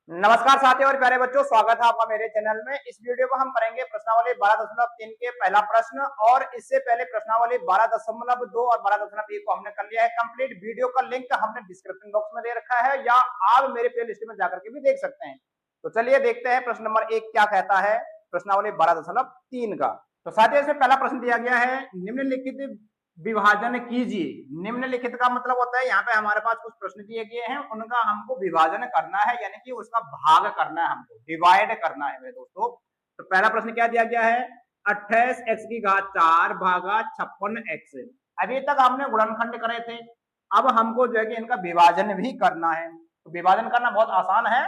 नमस्कार साथियों और प्यारे बच्चों, स्वागत है आपका मेरे चैनल में। इस वीडियो में हम करेंगे प्रश्नावली 12.3 के पहला प्रश्न और इससे पहले प्रश्नावली 12.2 और 12.1 को हमने कर लिया है कंप्लीट। वीडियो का लिंक हमने डिस्क्रिप्शन बॉक्स में दे रखा है या आप मेरे प्लेलिस्ट में जाकर के भी देख सकते हैं। तो चलिए देखते हैं प्रश्न नंबर 1 क्या कहता है प्रश्नावली 12.3 का। तो साथियों इसमें पहला प्रश्न दिया गया है, निम्नलिखित विभाजन कीजिए। निम्नलिखित का मतलब होता है यहाँ पे हमारे पास कुछ प्रश्न दिए गए हैं, उनका हमको विभाजन करना है, यानी कि उसका भाग करना है, हमको डिवाइड करना है मेरे दोस्तों। तो पहला प्रश्न क्या दिया गया है, 28x की घात 4 भागा 56x। अभी तक हमने गुणनखंड करे थे, अब हमको जो है कि इनका विभाजन भी करना है। तो विभाजन करना बहुत आसान है,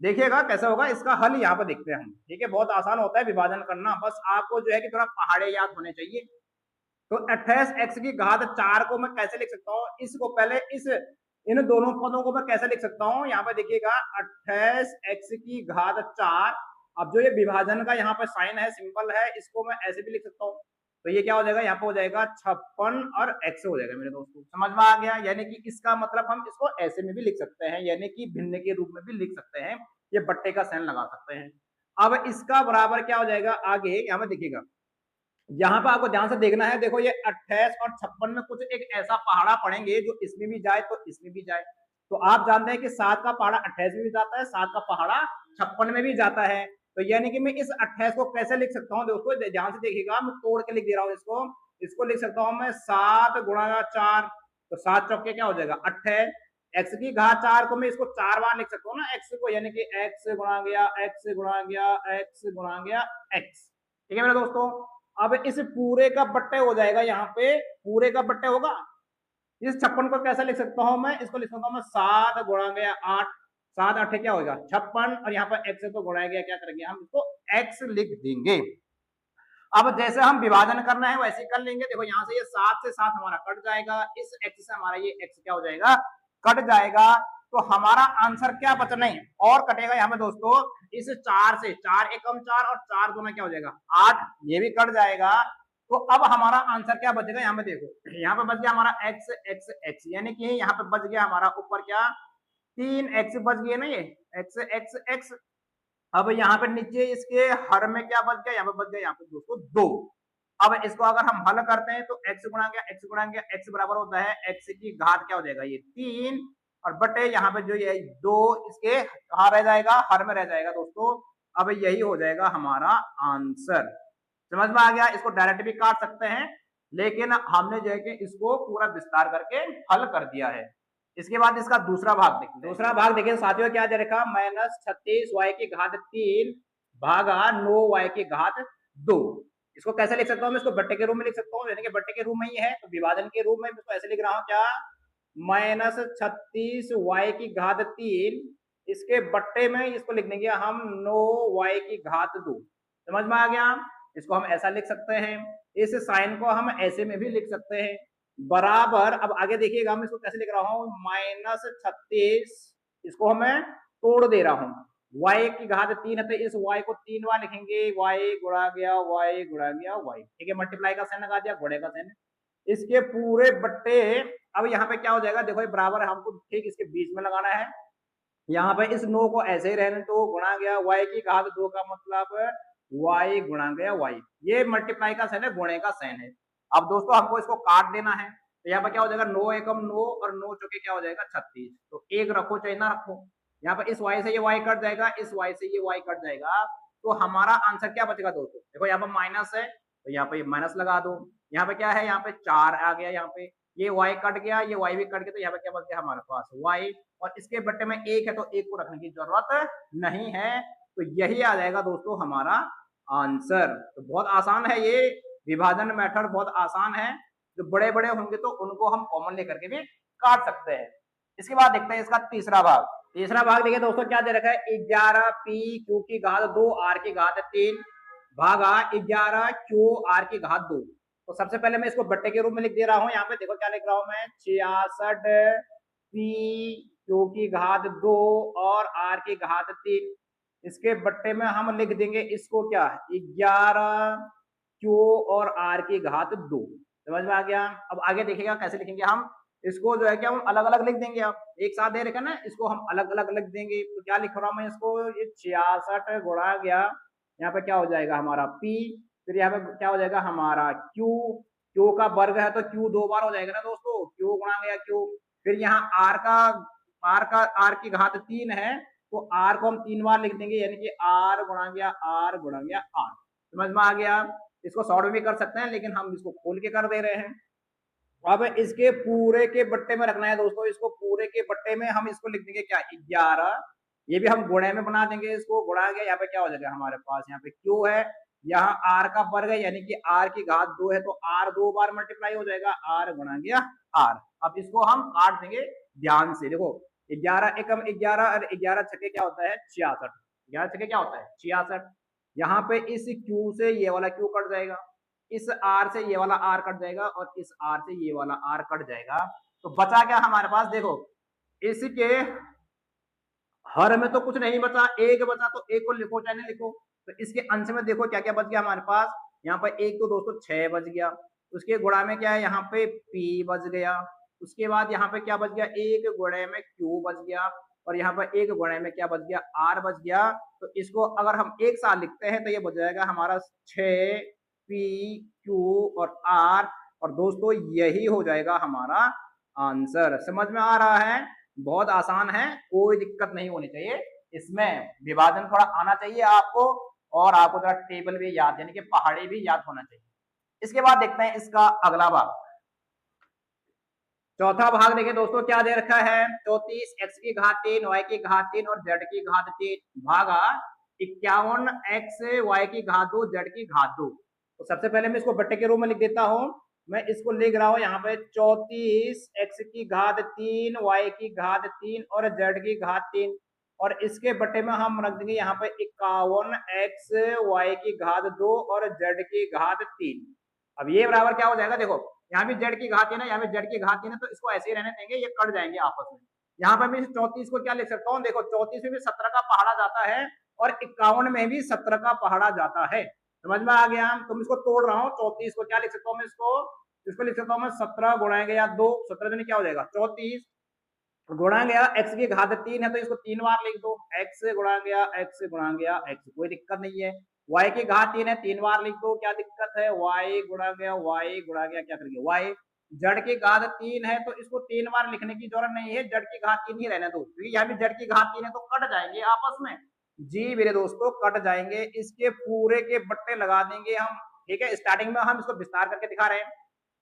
देखिएगा कैसे होगा। इसका हल यहाँ पे देखते हैं हम, ठीक है। बहुत आसान होता है विभाजन करना, बस आपको जो है कि थोड़ा पहाड़े याद होने चाहिए। तो 28x की घात 4 को मैं कैसे लिख सकता हूँ, इसको पहले इन दोनों पदों को मैं कैसे लिख सकता हूँ, यहाँ पे देखिएगा 28x की घात 4। अब जो ये विभाजन का यहाँ पे साइन है, सिंबल है, इसको मैं ऐसे भी लिख सकता हूँ। तो ये क्या हो जाएगा, यहाँ पे हो जाएगा 56 और x हो जाएगा मेरे दोस्तों। समझ में आ गया, यानी कि इसका मतलब हम इसको ऐसे में भी लिख सकते हैं, यानी कि भिन्न के रूप में भी लिख सकते हैं, ये बट्टे का साइन लगा सकते हैं। अब इसका बराबर क्या हो जाएगा आगे, यहाँ पे देखिएगा, यहाँ पर आपको ध्यान से देखना है। देखो ये 28 और 56 में कुछ एक ऐसा पहाड़ा पढ़ेंगे जो इसमें भी जाए तो इसमें भी जाए। तो आप जानते हैं कि 7 का पहाड़ा 28 में भी जाता है, 7 का पहाड़ा 56 में भी जाता है। तो यानी कि मैं इस 28 को कैसे लिख सकता हूँ, दोस्तों ध्यान से देखिएगा, मैं तोड़ के लिख दे रहा हूँ इसको लिख सकता हूँ मैं 7 गुणा 4। तो 7 चौके क्या हो जाएगा 28। एक्स की घात 4 को मैं इसको 4 बार लिख सकता हूँ ना, एक्स को, यानी कि एक्स गुणा गया एक्स गुणा गया एक्स गुणा गया एक्स। ठीक है मेरे दोस्तों। अब इस पूरे का बट्टे हो जाएगा, यहाँ पे पूरे का बट्टे होगा। इस 56 को कैसे लिख सकता हूं मैं, इसको लिख सकता हूं मैं 7 गुणा गया 8। 7 8 क्या होगा 56, और यहाँ पर x से तो गुणा गया, क्या करेंगे हम इसको x लिख देंगे। अब जैसे हम विभाजन करना है वैसे कर लेंगे। देखो यहाँ से ये 7 से 7 हमारा कट जाएगा, इस x से हमारा ये x क्या हो जाएगा कट जाएगा। तो हमारा आंसर क्या बचना है और कटेगा यहाँ पे दोस्तों, इस 4 से 4 एकम 4 और 4 दूना क्या हो जाएगा 8, ये भी कट जाएगा। तो अब हमारा आंसर क्या बचेगा, यहाँ पे देखो, यहाँ पे बच गया हमारा x x x, यानी कि यहाँ पे बच गया हमारा ऊपर क्या 3x बच गया ना, ये x x x। अब यहाँ पे नीचे इसके हर में क्या बच गया, यहाँ पे बच गया यहाँ पे दोस्तों 2। अब इसको अगर हम हल करते हैं तो x गुणा गया x बराबर होता है x की घात क्या हो जाएगा ये 3, और बटे यहाँ पे जो ये 2 इसके कहाँ रह जाएगा, हर में रह जाएगा दोस्तों। अब यही हो जाएगा हमारा आंसर। समझ में आ गया, इसको डायरेक्ट भी काट सकते हैं, लेकिन हमने जो है कि इसको पूरा विस्तार करके हल कर दिया है। इसके बाद इसका दूसरा भाग देखिए, दूसरा भाग देखिए साथियों क्या दे रखा, -36y की घात 3 भागा 9y की घात 2। इसको कैसे लिख सकता हूँ मैं, इसको बट्टे के रूप में लिख सकता हूँ, यानी कि बट्टे के रूप में ही है, तो विभाजन के रूप में इसको ऐसे लिख रहा हूँ क्या, -36y की घात 3, इसके बट्टे में इसको लिख देंगे हम 9y की घात 2। समझ में आ गया, इसको हम ऐसा लिख सकते हैं, इस साइन को हम ऐसे में भी लिख सकते हैं बराबर। अब आगे देखिएगा मैं इसको कैसे लिख रहा हूँ, -36, इसको हमें तोड़ दे रहा हूँ, y की घात 3 है तो इस y को 3 बार लिखेंगे, y गुणा गया y गुणा गया y। ठीक है, मल्टीप्लाई का साइन लगा दिया, गुणे का साइन, इसके पूरे बट्टे। अब यहाँ पे क्या हो जाएगा, देखो ये बराबर हमको ठीक इसके बीच में लगाना है। यहाँ पे इस 9 को ऐसे ही रहने तो गुणा गया y की घात 2 का मतलब y गुणा गया y, ये मल्टीप्लाई का साइन है, गुणे का साइन है। अब दोस्तों हमको इसको काट देना है, तो यहाँ पे क्या हो जाएगा 9 एकम 9 और 9 चौके क्या हो जाएगा 36। तो एक रखो चाहे ना रखो, यहाँ पे इस y से ये y कट जाएगा, इस y से ये y कट जाएगा। तो हमारा आंसर क्या बचेगा दोस्तों, देखो यहाँ पे माइनस है तो यहाँ पे माइनस लगा दो, यहाँ पे क्या है, यहाँ पे 4 आ गया, यहाँ पे ये y कट गया, ये y भी कट गया, तो यहाँ पे क्या बच गया हमारे पास y, और इसके बट्टे में 1 है तो 1 को रखने की जरूरत नहीं है। तो यही आ जाएगा दोस्तों हमारा आंसर। तो बहुत आसान है ये विभाजन मेथड, बहुत आसान है। जो बड़े बड़े होंगे तो उनको हम कॉमन लेकर के भी काट सकते हैं। इसके बाद देखते हैं इसका तीसरा भाग। तीसरा भाग देखिए दोस्तों क्या दे रखा है, 11p q की घात 2 r की घात 3 भागा 11q r की घात 2। तो सबसे पहले मैं इसको बट्टे के रूप में लिख दे रहा हूँ, यहाँ पे देखो क्या लिख रहा हूँ मैं, 66p q की घात 2 और r की घात 3। इसके बट्टे में हम लिख देंगे इसको क्या, 11q और r की घात 2। समझ में आ गया। अब आगे देखिएगा कैसे लिखेंगे हम, इसको जो है कि हम अलग अलग लिख देंगे। आप एक साथ दे रखे ना, इसको हम अलग अलग लिख देंगे। तो क्या लिख रहा हूं मैं इसको, ये 66 गुणा गया, यहाँ पे क्या हो जाएगा हमारा p, फिर यहाँ पे क्या हो जाएगा हमारा q, q का वर्ग है तो q 2 बार हो जाएगा ना दोस्तों, q गुणा गया q। फिर यहाँ r की घात 3 है, तो r को हम 3 बार लिख देंगे, यानी कि r गुणा गया r गुणा गया r। समझ में आ गया। इसको शॉर्ट में भी कर सकते हैं, लेकिन हम इसको खोल के कर दे रहे हैं। अब इसके पूरे के बट्टे में रखना है दोस्तों, इसको पूरे के बट्टे में हम इसको लिख देंगे क्या 11। ये भी हम गुणे में बना देंगे, इसको गुणा गया, यहाँ पे क्या हो जाएगा हमारे पास, यहाँ पे क्यू है, यहाँ आर का वर्ग है, यानी कि आर की घात 2 है, तो आर 2 बार मल्टीप्लाई हो जाएगा, आर गुणा गया आर। अब इसको हम काट देंगे ध्यान से, देखो 11 एकम 11 और 11 छके क्या होता है 66, 11 छके क्या होता है 66। यहाँ पे इस क्यू से ये वाला क्यू कट जाएगा, इस आर से ये वाला आर कट जाएगा, और इस आर से ये वाला आर कट जाएगा। तो बचा क्या हमारे पास, देखो इसके हर में तो कुछ नहीं बचा, एक बचा, तो एक को लिखो चाहे नहीं लिखो। तो इसके अंश में देखो क्या क्या बच गया हमारे पास, यहाँ पर एक तो दोस्तों 6 बच गया, उसके गुणा में क्या है यहाँ पे p बच गया, उसके बाद यहाँ पे क्या बच गया, एक गुणे में q बच गया, और यहाँ पर एक गुणे में क्या बच गया r बच गया। तो इसको अगर हम एक साथ लिखते हैं तो ये बच जाएगा हमारा 6 p q और r, और दोस्तों यही हो जाएगा हमारा आंसर। समझ में आ रहा है, बहुत आसान है, कोई दिक्कत नहीं होनी चाहिए इसमें। विभाजन थोड़ा आना चाहिए आपको, और आपको थोड़ा टेबल भी याद, यानी कि पहाड़ी भी याद होना चाहिए। इसके बाद देखते हैं इसका अगला भाग। चौथा भाग देखिए दोस्तों क्या दे रखा है, 34 x की घात 3 y की घात 3 और z की घात 3 भागा 51 x y की घात 2 z की घात 2। तो सबसे पहले मैं इसको बट्टे के रूप में लिख देता हूं। मैं इसको लिख रहा हूं यहाँ पे 34 x की घात 3 y की घात 3 और z की घात 3, और इसके बट्टे में हम रख देंगे यहाँ पे 51 x y की घात 2 और z की घात 3। अब ये बराबर क्या हो जाएगा, देखो यहाँ भी जेड की घात है ना, यहाँ भी जेड की घात है ना, तो इसको ऐसे ही रहने देंगे, ये कट जाएंगे आपस में। यहाँ पर मैं 34 को क्या लिख सकता हूँ, देखो 34 में भी 17 का पहाड़ा जाता है, और 51 में भी 17 का पहाड़ा जाता है। समझ में आ गया। तुम इसको तोड़ रहा हूँ, 34 को क्या लिख सकता हूँ मैं, इसको लिख सकता हूँ मैं 17 गुणा गया 2, 17 दिन क्या हो जाएगा 34, गुणा गया x की घात 3 है तो इसको 3 बार लिख दो, x गुणा गया x गुणा गया x, कोई दिक्कत नहीं है। y की घात 3 है 3 बार लिख दो, क्या दिक्कत है, y गुणा गया क्या करेंगे y। जड़ की घात 3 है तो इसको 3 बार लिखने की जरूरत नहीं है, जड़ की घात 3 ही रहने दो, क्योंकि यहाँ भी जड़ की घात 3 है तो कट जाएंगे आपस में। जी मेरे दोस्तों कट जाएंगे, इसके पूरे के बट्टे लगा देंगे हम। ठीक है, स्टार्टिंग में हम इसको विस्तार करके दिखा रहे हैं।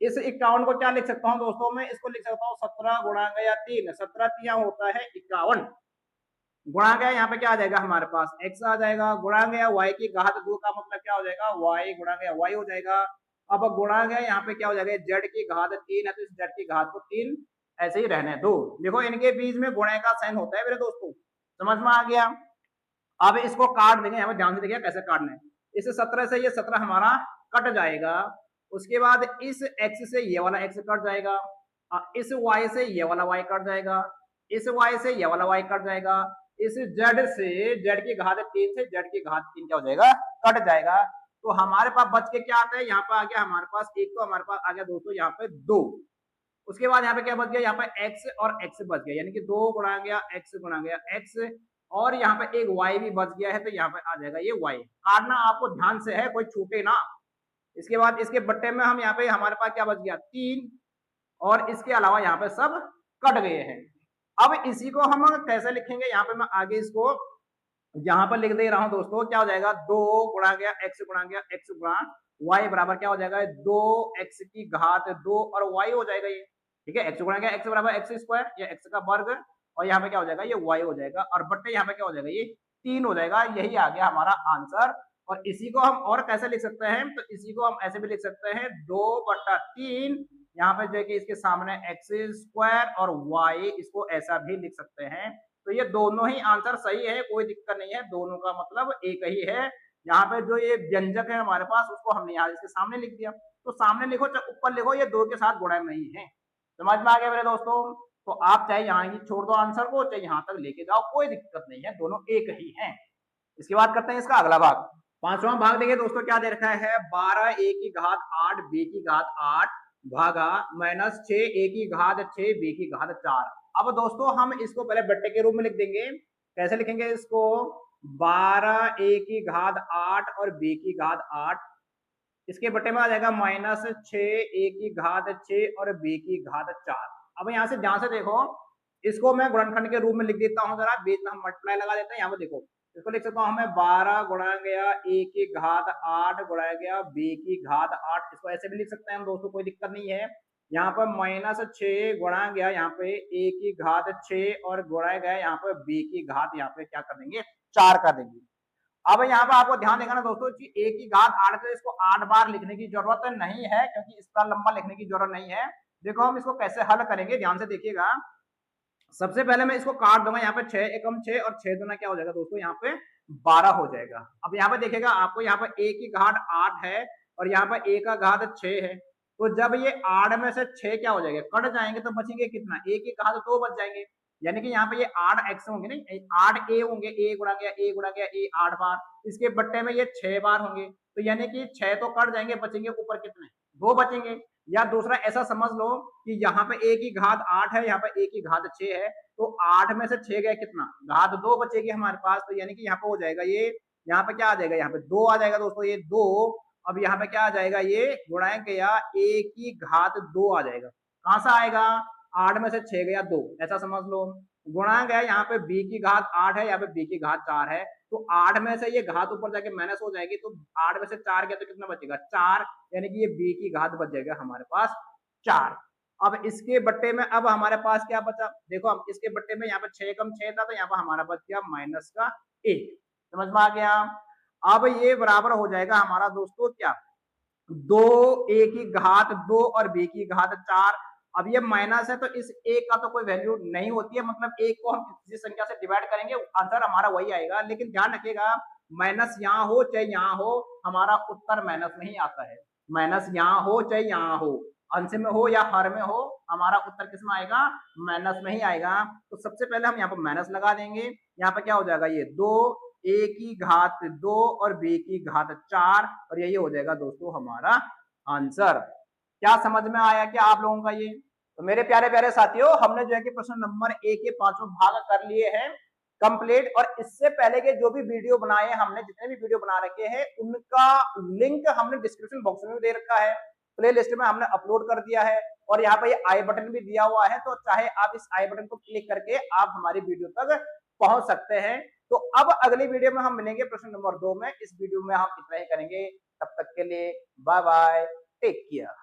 इस 51 को क्या लिख सकता हूँ दोस्तों, मैं इसको लिख सकता हूँ 17 गुणा गया 3, 17 तिया होता है 51, गुणा गया यहाँ पे क्या आ जाएगा हमारे पास x आ जाएगा, गुणा गया y की घात 2 का मतलब क्या हो जाएगा y गुणा गया y हो जाएगा। अब गुणा गया यहाँ पे क्या हो जाएगा, z की घात 3 है तो इस z की घात को 3 ऐसे ही रहने दो। देखो इनके बीच में गुणे का साइन होता है मेरे दोस्तों, समझ में आ गया। अब इसको काट देंगे, यहाँ पे ध्यान से देखिए कैसे काटना है। इस 17 से ये 17 हमारा कट जाएगा, उसके बाद इस x से ये वाला x कट जाएगा, इस y से ये वाला y कट जाएगा, इस y से ये वाला y कट जाएगा, इस z से z की घात 3 से z की घात 3 क्या हो जाएगा कट जाएगा। तो हमारे पास बच के क्या आता है, यहाँ पे आ गया हमारे पास एक, तो हमारे पास आ गया दोस्तों यहाँ पे 2। उसके बाद यहाँ पे क्या बच गया, यहाँ पे x और x बच गया, यानी कि 2 गुणा गया x गुणा गया x, और यहाँ पे एक y भी बच गया है तो यहाँ पे आ जाएगा ये y। काटना आपको ध्यान से है, कोई छूटे ना। इसके बाद इसके बट्टे में हम यहाँ पे हमारे पास क्या बच गया 3, और इसके अलावा यहाँ पे सब कट गए हैं। अब इसी को हम कैसे लिखेंगे, यहाँ पे मैं आगे इसको यहाँ पर लिख दे रहा हूँ दोस्तों, क्या हो जाएगा 2 गुणा गया x गुणा y बराबर क्या हो जाएगा 2x की घात 2 और y हो जाएगा ये। ठीक है, x गुणा गया x बराबर x स्क्वायर या x का वर्ग, और यहाँ पे क्या हो जाएगा ये y हो जाएगा, और बट्टे यहाँ पे क्या हो जाएगा ये 3 हो जाएगा। यही आ गया हमारा आंसर। और इसी को हम और कैसे लिख सकते हैं, तो इसी को हम ऐसे भी लिख सकते हैं 2/3, यहाँ पे जो है कि इसके सामने x स्क्वायर और y, इसको ऐसा भी लिख सकते हैं। तो ये दोनों ही आंसर सही है, कोई दिक्कत नहीं है, दोनों का मतलब एक ही है। यहाँ पे जो ये व्यंजक है हमारे पास उसको हमने यहाँ इसके सामने लिख दिया, तो सामने लिखो चाहे ऊपर लिखो, ये 2 के साथ गुणा में ही है। समझ में आ गया मेरे दोस्तों। तो आप चाहे यहाँ ही छोड़ दो आंसर को, चाहे यहाँ तक लेके जाओ, कोई दिक्कत नहीं है, दोनों एक ही है। इसके बाद करते हैं इसका अगला भाग। पांचवा भाग देखिए दोस्तों क्या दे रखा है, 12 a की घात 8 b की घात 8 भागा -6 a की घात 6 b की घात 4। अब दोस्तों हम इसको पहले बट्टे के रूप में लिख देंगे। कैसे लिखेंगे इसको? 12 a की घात 8 और b की घात 8, इसके बट्टे में आ जाएगा -6 a की घात 6 और b की घात 4। अब यहाँ से ध्यान से देखो, इसको मैं गुणनखंड के रूप में लिख देता हूँ, जरा बीच में हम मल्टीप्लाई लगा देते हैं। यहाँ पे देखो, इसको लिख सकता हूँ मैं 12 गुणा गया a की घात 8 गुणा गया b की घात 8। इसको ऐसे भी लिख सकते हैं हम दोस्तों, कोई दिक्कत नहीं है। यहाँ पर -6 गुणा गया यहाँ पे a की घात 6 और गुणा गया यहाँ पे b की घात यहाँ पे क्या कर देंगे? 4 कर देंगे। अब यहाँ पर आपको ध्यान देगा ना दोस्तों कि a की घात 8 तो इसको 8 बार लिखने की जरूरत नहीं है, क्योंकि इसका लंबा लिखने की जरूरत नहीं है। देखो हम इसको कैसे हल करेंगे, ध्यान से देखिएगा। सबसे पहले मैं इसको काट दूंगा, यहाँ पे 6 एकम 6 और 6 दूना क्या हो जाएगा दोस्तों? यहाँ पे 12 हो जाएगा। अब यहाँ पे देखिएगा, आपको यहाँ पर a की घात 8 है और यहाँ पर a का घात 6 है। तो जब ये 8 में से 6 क्या हो जाएंगे? कट जाएंगे, तो बचेंगे कितना? a की घात 2 बच जाएंगे। यानी कि यहाँ पे ये 8 x होंगे, नहीं 8 a होंगे, a गुणा गया a गुणा गया a 8 बार, इसके बट्टे में ये 6 बार होंगे। तो यानी कि 6 तो कट जाएंगे, बचेंगे ऊपर कितने? 2 बचेंगे। या दूसरा ऐसा समझ लो कि यहाँ पे a की घात 8 है, यहाँ पे a की घात 6 है, तो 8 में से 6 गए कितना? घात 2 बचेगी हमारे पास। तो यानी कि यहाँ पे हो जाएगा ये, यहाँ पे क्या आ जाएगा? यहाँ पे 2 आ जाएगा दोस्तों, ये 2। अब यहाँ पे क्या आ जाएगा? ये गुणा गया a की घात 2 आ जाएगा। कहां से आएगा? 8 में से 6 गया 2, ऐसा समझ लो। गुणा गया यहाँ पे b की घात 8 है, यहाँ पे b की घात 4 है, तो 8 में से ये घात ऊपर जाके माइनस हो जाएगी, तो 8 में से 4 गया तो कितना बचेगा? 4। यानी कि ये b की घात बच जाएगा हमारे पास 4। अब इसके बट्टे में अब हमारे पास क्या बचा? देखो, अब इसके बट्टे में यहाँ पे 6 कम 6 था, तो यहाँ पे हमारा बच गया -1। समझ में आ गया? अब ये बराबर हो जाएगा हमारा दोस्तों क्या? 2 a की घात 2 और b की घात 4। अब ये माइनस है, तो इस a का तो कोई वैल्यू नहीं होती है, मतलब a को हम किसी संख्या से डिवाइड करेंगे, आंसर हमारा वही आएगा। लेकिन ध्यान रखिएगा, माइनस यहाँ हो चाहे यहाँ हो, हमारा उत्तर माइनस में ही आता है। माइनस यहाँ हो चाहे यहाँ हो, अंश में हो या हर में हो, हमारा उत्तर किस में आएगा? माइनस में ही आएगा। तो सबसे पहले हम यहाँ पर माइनस लगा देंगे। यहाँ पे क्या हो जाएगा? ये 2 a की घात 2 और b की घात 4, और यही हो जाएगा दोस्तों हमारा आंसर। क्या समझ में आया क्या आप लोगों का ये? तो मेरे प्यारे प्यारे साथियों, हमने जो है कि प्रश्न नंबर 1 के 5 भाग कर लिए हैं कंप्लीट। और इससे पहले के जो भी वीडियो बनाए, हमने जितने भी वीडियो बना रखे हैं, उनका लिंक हमने डिस्क्रिप्शन बॉक्स में दे रखा है, प्ले लिस्ट में हमने अपलोड कर दिया है, और यहाँ पे ये आई बटन भी दिया हुआ है। तो चाहे आप इस आई बटन को क्लिक करके आप हमारी वीडियो तक पहुंच सकते हैं। तो अब अगली वीडियो में हम मिलेंगे प्रश्न नंबर 2 में। इस वीडियो में हम इतना ही करेंगे, तब तक के लिए बाय बाय, टेक केयर।